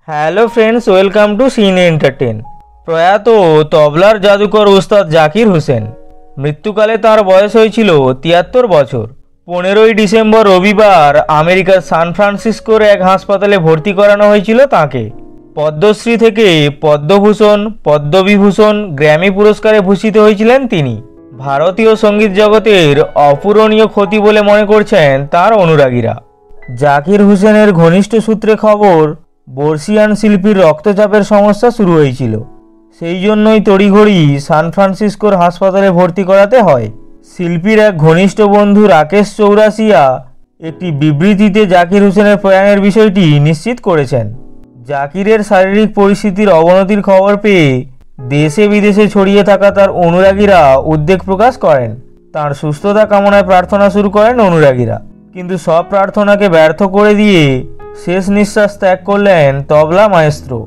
Hello friends, welcome to সিনে entertain. প্রয়াত তবলার জাদুকর ওস্তাদ জাকির হোসেন, মৃত্যুকালে তার বয়স হয়েছিল ৭৩ বছর। 15ই ডিসেম্বর রবিবার আমেরিকার সান ফ্রান্সিসকোর এক হাসপাতালে ভর্তি করানো হয়েছিল তাঁকে। পদ্মশ্রী থেকে পদ্মভূষণ, পদ্মবিভূষণ, গ্র্যামি পুরস্কারে ভূষিত হয়েছিলেন তিনি। ভারতীয় সঙ্গীত জগতের অপূরণীয় ক্ষতি বলে মনে করছেন তার অনুরাগীরা। জাকির হোসেনের ঘনিষ্ঠ সূত্রে খবর, বর্ষিয়ান শিল্পীর রক্তচাপের সমস্যা শুরু হয়েছিল, সেই জন্যই তড়িঘড়ি সান ফ্রান্সিসকোর হাসপাতালে ভর্তি করাতে হয়। শিল্পীর এক ঘনিষ্ঠ বন্ধু রাকেশ চৌরাসিয়া একটি বিবৃতিতে জাকির হোসেনের প্রয়াণের বিষয়টি নিশ্চিত করেছেন। জাকিরের শারীরিক পরিস্থিতির অবনতির খবর পেয়ে দেশে বিদেশে ছড়িয়ে থাকা তার অনুরাগীরা উদ্বেগ প্রকাশ করেন। তার সুস্থতা কামনায় প্রার্থনা শুরু করেন অনুরাগীরা, কিন্তু সব প্রার্থনাকে ব্যর্থ করে দিয়ে শেষ নিঃশ্বাস ত্যাগ করলেন তবলা মায়েস্ত্রো।